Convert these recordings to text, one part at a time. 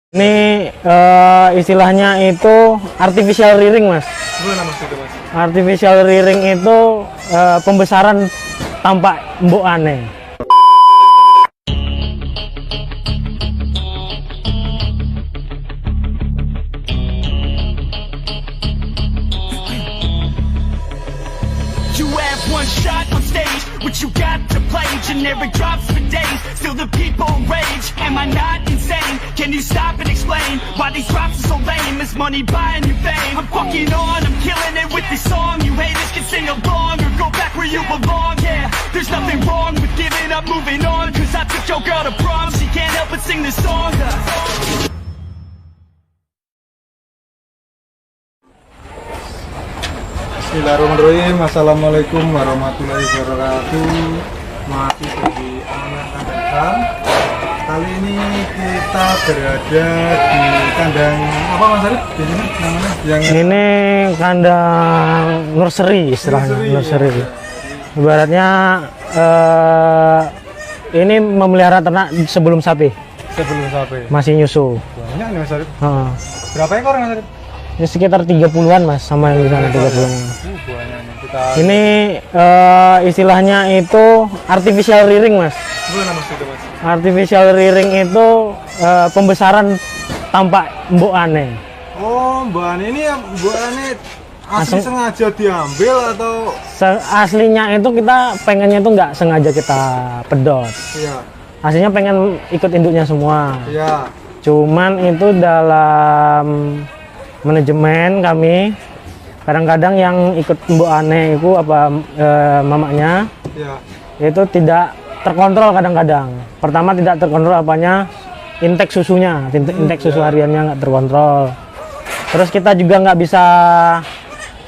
Ini istilahnya itu artificial rearing, Mas. Gimana mas itu mas? Artificial rearing itu pembesaran tampak mbok aneh. You have one shot on stage, what you got to play? Generic drops for days, still the people rage. Am I not insane? Can you stop and explain why these drops are so lame? Is money buying you fame? I'm fucking on, I'm killing it with this song. You haters can sing along or go back where you belong. Yeah, there's nothing wrong with giving up, moving on. Cause I took your girl to prom, she can't help but sing this song. Bismillahirrahmanirrahim. Assalamualaikum warahmatullahi wabarakatuh. Masih di anak kandang. Kali ini kita berada di kandang apa mas Arif? Ini namanya yang Ini kandang nursery istilahnya, nursery. Ya. Ibaratnya ini memelihara ternak sebelum sapi, Sebelum sampai masih nyusu. banyak nih mas Arif. Heeh. Berapa ekor mas Arif? Ini sekitar 30-an, Mas, sama yang di sana 30-an. Banyak nih. Kita Ini istilahnya itu artificial rearing, Mas. gimana mas itu mas? Artificial rearing itu pembesaran tampak mbok aneh. Oh mbak Ani ini ya mbak Ani asli Langsung- sengaja diambil atau? Aslinya itu kita pengennya itu nggak sengaja kita pedot. Iya Aslinya pengen ikut induknya semua. iya Cuman itu dalam manajemen kami kadang-kadang yang ikut mbok aneh itu apa mamanya iya. itu tidak terkontrol kadang-kadang. Pertama tidak terkontrol apanya, intake susunya, intake susu hariannya nggak terkontrol. Terus kita juga nggak bisa,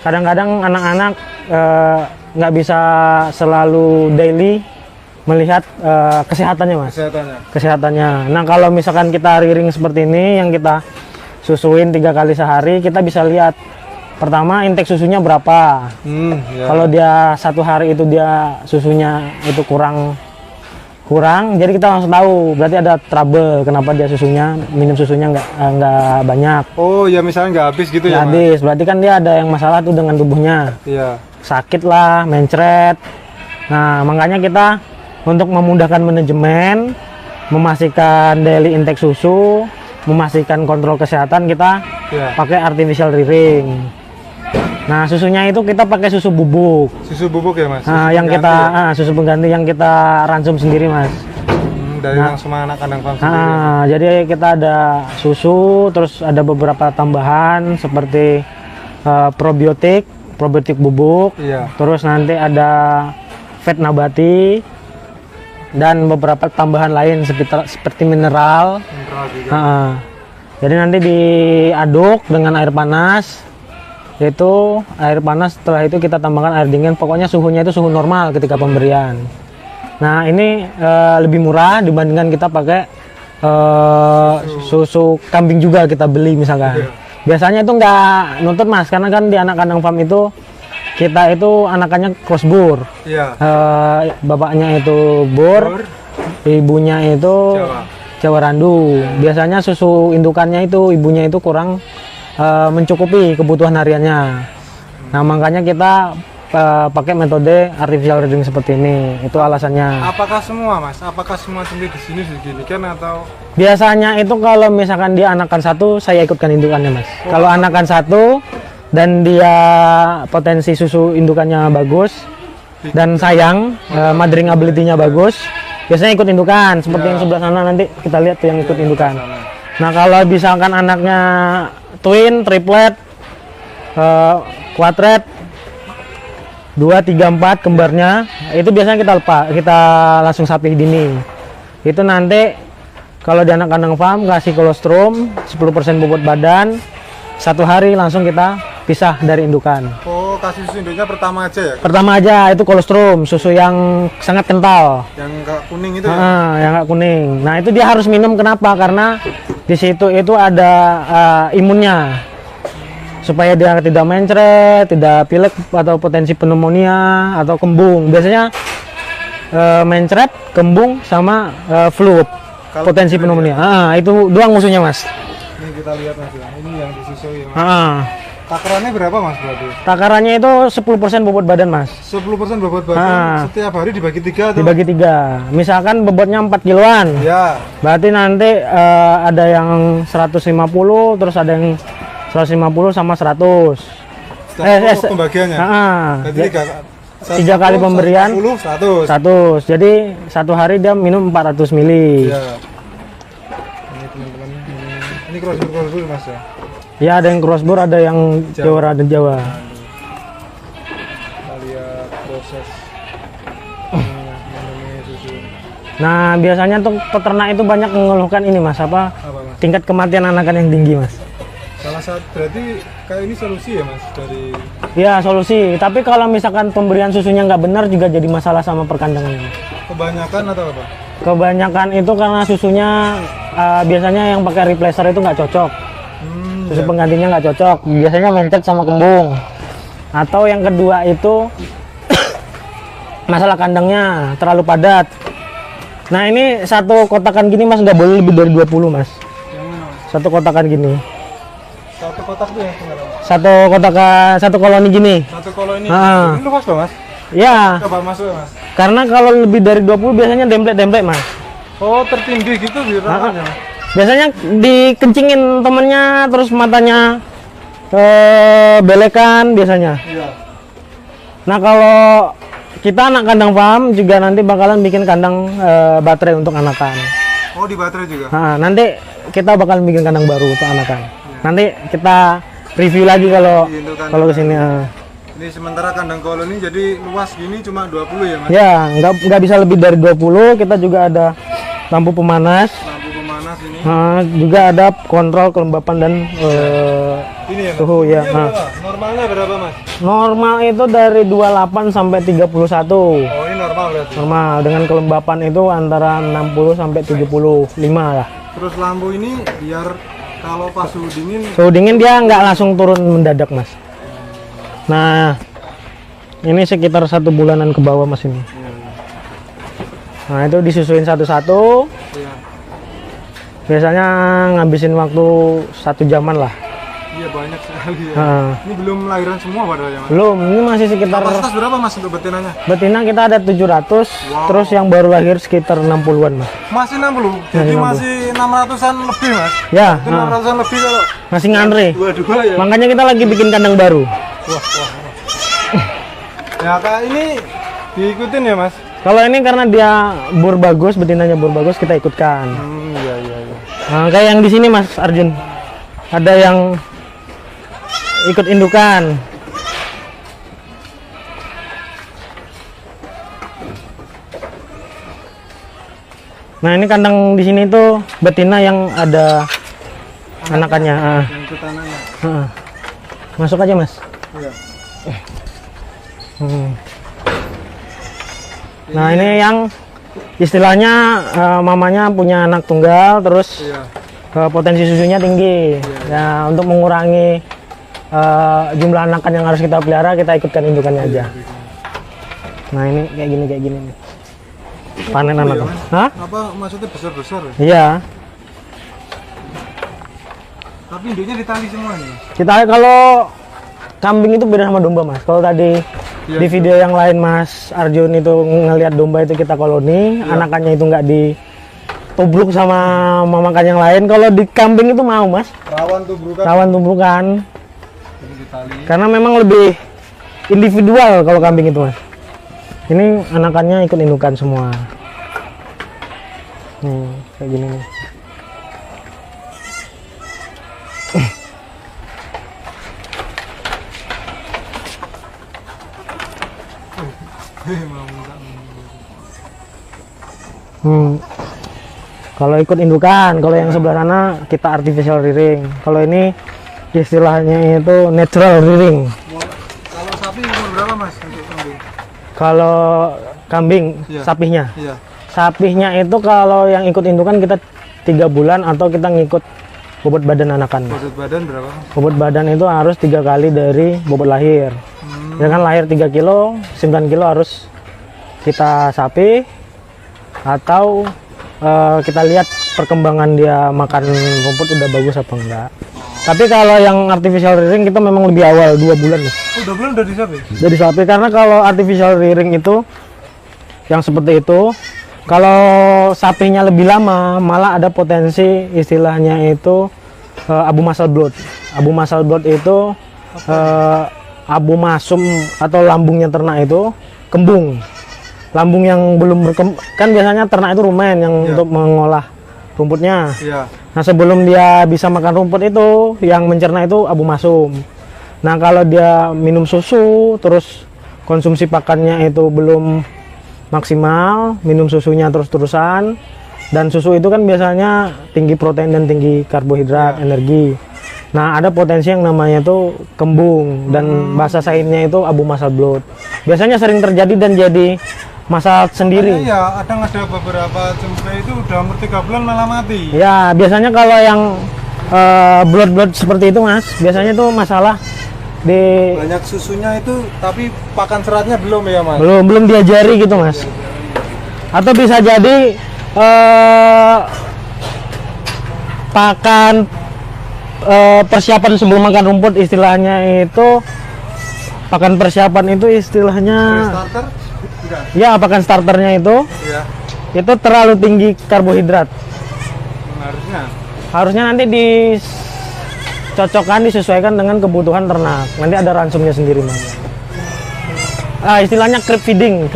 kadang-kadang anak-anak nggak bisa selalu daily melihat kesehatannya, Mas. Kesehatannya. Nah kalau misalkan kita rearing seperti ini, yang kita susuin 3 kali sehari, kita bisa lihat pertama intake susunya berapa. Ya. Kalau dia 1 hari itu dia susunya itu kurang, jadi kita langsung tahu berarti ada trouble. Kenapa dia minum susunya nggak banyak, Oh ya misalnya nggak habis gitu nggak ya Mas? habis. Berarti kan dia ada yang masalah tuh dengan tubuhnya, Iya. sakit lah, mencret. Nah makanya kita untuk memudahkan manajemen, memastikan daily intake susu, memastikan kontrol kesehatan, kita Iya. pakai artificial rearing. Nah susunya itu kita pakai susu bubuk. Susu bubuk ya mas? Nah, Susu yang pengganti kita ya? susu pengganti yang kita ransum sendiri, Mas. Dari nah. langsung anak kandang farm sendiri. Nah, jadi kita ada susu, terus ada beberapa tambahan seperti probiotik bubuk, Iya. terus nanti ada fat nabati dan beberapa tambahan lain seperti mineral. Mineral juga. Nah, jadi nanti diaduk dengan air panas. Itu air panas, setelah itu kita tambahkan air dingin. Pokoknya suhunya itu suhu normal ketika pemberian. Nah ini lebih murah dibandingkan kita pakai susu kambing juga kita beli misalkan. Biasanya itu nggak nuntut, Mas, karena kan di anak kandang farm itu kita itu anakannya cross bur. Iya. Bapaknya itu bur, ibunya itu Jawa Randu. Biasanya susu indukannya itu ibunya itu kurang mencukupi kebutuhan hariannya. Nah makanya kita pakai metode artificial rearing seperti ini. Itu alasannya. Apakah semua mas? Apakah semua cendil di sini segini kan atau? Biasanya itu kalau misalkan dia anakan satu, saya ikutkan indukannya, Mas. Kalau anakan satu dan dia potensi susu indukannya bagus dan sayang, mothering ability-nya bagus, biasanya ikut indukan. Seperti yang sebelah sana nanti kita lihat tuh yang ikut indukan. Nah kalau misalkan anaknya twin, triplet, kuadrat, 2, 3, 4 kembarnya, itu biasanya kita langsung sapih dini. Itu nanti kalau di anak kandang farm kasih kolostrum 10% bobot badan, 1 hari langsung kita pisah dari indukan. Oh kasih susu induknya pertama aja ya? Pertama aja itu kolostrum, susu yang sangat kental. Yang nggak kuning itu ya? Yang nggak kuning. Nah itu dia harus minum, kenapa? Karena di situ itu ada imunnya, supaya dia tidak mencret, tidak pilek atau potensi pneumonia atau kembung. Biasanya mencret, kembung sama flu, potensi pneumonia. Itu doang musuhnya, Mas. kita lihat mas ya. Ini yang disusui mas. Takarannya berapa mas berarti? Takarannya itu 10% bobot badan mas. 10% bobot badan. Setiap hari dibagi 3 tuh? Dibagi 3. Misalkan bobotnya 4 kiloan. Ya. Berarti nanti ada yang 150, terus ada yang 150 sama 100. Pembagiannya? Jadi 3 kali pemberian 100. Jadi satu hari dia minum 400 mili. Ya. Ini teman-teman. Ini crossbur mas ya? Ya, ada yang crossbur, ada yang Jawa dan Jawa. Kita lihat proses minumnya susu. Nah, biasanya tuh peternak itu banyak mengeluhkan ini mas, Apa mas? tingkat kematian anakan yang tinggi mas. Salah satu berarti kayak ini solusi ya mas dari? Ya, solusi. Tapi kalau misalkan pemberian susunya nggak benar juga jadi masalah sama perkandangannya. Kebanyakan atau apa? Kebanyakan itu karena susunya biasanya yang pakai replacer itu nggak cocok. Susu penggantinya nggak cocok, biasanya mencet sama kembung. Atau yang kedua itu masalah kandangnya terlalu padat. Nah ini satu kotakan gini mas nggak boleh lebih dari 20 mas. Yang mana? Satu kotakan gini. Satu kotak tuh ya? Satu kotakan, satu koloni gini. Satu koloni. Ah. Ini luas loh mas? Ya. Coba masuk ya mas. Karena kalau lebih dari 20 biasanya demplek-demplek mas. Oh tertindih gitu di rumahnya mas? Biasanya dikencingin temennya, terus matanya belekan biasanya. Iya. Nah kalau kita anak kandang farm juga nanti bakalan bikin kandang baterai untuk anakan. Oh di baterai juga? Nah, nanti kita bakalan bikin kandang baru untuk anakan. Nanti kita review lagi kalau kesini. Ini sementara kandang koloni jadi luas gini cuma 20 ya mas? Ya, nggak bisa lebih dari 20. Kita juga ada lampu pemanas. Ini. Juga ada kontrol kelembapan dan ini ya, suhu ya. Normalnya berapa mas? Normal itu dari 28 sampai 31. Oh ini normal berarti? Normal, dengan kelembapan itu antara 60 sampai 75 lah. Terus lampu ini biar kalau pas suhu dingin dia nggak langsung turun mendadak mas. Nah ini sekitar 1 bulanan ke bawah mas ini. Nah itu disusuin satu-satu. Biasanya ngabisin waktu 1 jaman lah. Iya banyak sekali ya. Ini belum lahiran semua padahal ya mas? Belum, ini masih sekitar. Kapasitas berapa mas untuk betinanya? Betina kita ada 700, terus yang baru lahir sekitar 60-an mas. Masih 60? Jadi masih 600-an lebih mas? Ya. 600-an lebih kalau? Masih ngantri. Dua-dua ya? Makanya kita lagi bikin kandang baru. Wah. Ya kak ini diikutin ya mas? Kalau ini karena dia bur bagus, betinanya bur bagus, kita ikutkan. Iya. Nah, kayak yang di sini Mas Arjun, ada yang ikut indukan. Nah ini kandang di sini tuh betina yang ada anakannya. Yang ikut anaknya. Masuk aja Mas. Iya. Nah ini yang istilahnya mamanya punya anak tunggal, terus potensi susunya tinggi. Ya untuk mengurangi jumlah anakan yang harus kita pelihara, kita ikutkan indukannya aja. Nah ini kayak gini nih. Panen anak. Hah? Apa maksudnya besar-besar? Iya. Tapi induknya ditali semua nih. Kita kalau kambing itu beda sama domba Mas. Kalau tadi di video yang lain Mas Arjun itu ngelihat domba itu kita koloni, anakannya itu nggak ditubruk sama mamakan yang lain. Kalau di kambing itu mau Mas. Rawan tubrukan. Karena memang lebih individual kalau kambing itu Mas. Ini anakannya ikut indukan semua. Nih kayak gini nih. Kalau ikut indukan, kalau yang sebelah sana kita artificial rearing. Kalau ini istilahnya itu natural rearing. Kalau sapi umur berapa Mas untuk kambing? Kalau kambing, sapinya. Sapinya itu kalau yang ikut indukan kita 3 bulan atau kita ngikut bobot badan anakan. Bobot badan berapa? Bobot badan itu harus 3 kali dari bobot lahir. Ya kan lahir 3 kilo, 9 kilo harus kita sapi atau kita lihat perkembangan dia makan rumput udah bagus apa enggak. Tapi kalau yang artificial rearing kita memang lebih awal 2 bulan nih. Oh, 2 bulan udah di sapi? Jadi sapi, karena kalau artificial rearing itu yang seperti itu, kalau sapinya lebih lama malah ada potensi istilahnya itu abu muscle blood. Abu muscle blood itu abu masum atau lambungnya ternak itu kembung. Lambung yang belum kan biasanya ternak itu rumen yang untuk mengolah rumputnya. Iya. Nah, sebelum dia bisa makan rumput itu, yang mencerna itu abu masum. Nah, kalau dia minum susu, terus konsumsi pakannya itu belum maksimal, minum susunya terus-terusan, dan susu itu kan biasanya tinggi protein dan tinggi karbohidrat, energi. Nah, ada potensi yang namanya itu kembung, dan bahasa sainnya itu abu muscle blood. Biasanya sering terjadi dan jadi masalah sendiri. Iya, ada beberapa cempe itu udah umur 3 bulan malah mati. Ya, biasanya kalau yang blood seperti itu, Mas, biasanya itu masalah di Banyak susunya itu, tapi pakan seratnya belum ya, Mas? belum diajari gitu, Mas. Atau bisa jadi pakan persiapan sebelum makan rumput, istilahnya itu pakan persiapan itu istilahnya Starter? Tidak. ya pakan starternya itu terlalu tinggi karbohidrat. Harusnya nanti dicocokkan, disesuaikan dengan kebutuhan ternak. Nanti ada ransumnya sendiri, Mas. Istilahnya crib feeding.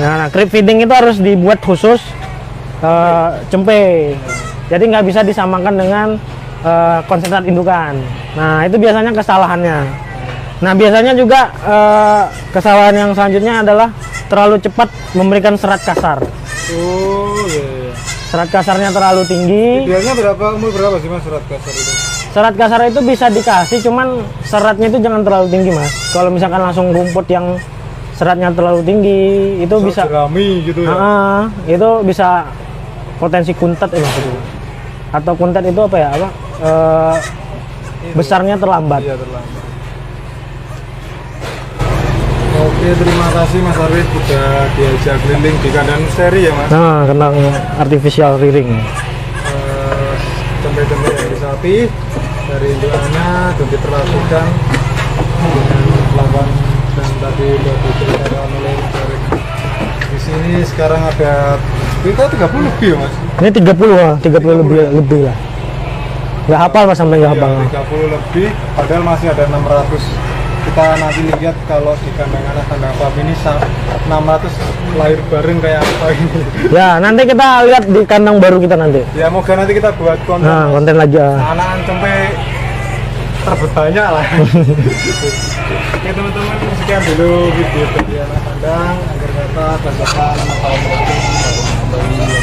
Nah, crib feeding itu harus dibuat khusus cempe. Jadi nggak bisa disamakan dengan konsentrat indukan. Nah, itu biasanya kesalahannya. Nah, biasanya juga kesalahan yang selanjutnya adalah terlalu cepat memberikan serat kasar. Oh, iya. Serat kasarnya terlalu tinggi. Idealnya umur berapa sih, Mas, serat kasar itu? Serat kasar itu bisa dikasih, cuman seratnya itu jangan terlalu tinggi, Mas. Kalau misalkan langsung rumput yang seratnya terlalu tinggi, itu bisa jerami gitu ya. Itu bisa potensi kuntat ya, Mas. Atau kuntat itu apa ya? Besarnya terlambat. Iya, terlambat. Oke, terima kasih Mas Arif udah diajak keliling di kandang misteri ya, Mas. Nah, kandang artificial rearing. Cempe-cempe yang di sapi dari indukannya dan diperlakukan dengan lawan dan tadi udah diceritakan oleh Mas Arif. Di sini sekarang ada kita 30 lebih ya, Mas. Ini 30 lebih lah. Nggak hafal, Mas, sampai nggak hafal. 30 lebih, padahal masih ada 600. Kita nanti lihat kalau di kandang anak kandang sapi ini 600 lahir bareng kayak apa ini. Ya, nanti kita lihat di kandang baru kita nanti. Ya, moga nanti kita buat konten. Nah, konten lagi. Anak-anak sampai terbanyak lah. Oke teman-teman, sekian dulu video dari anak kandang. Agar kata, bagaimana anak kandang kembali.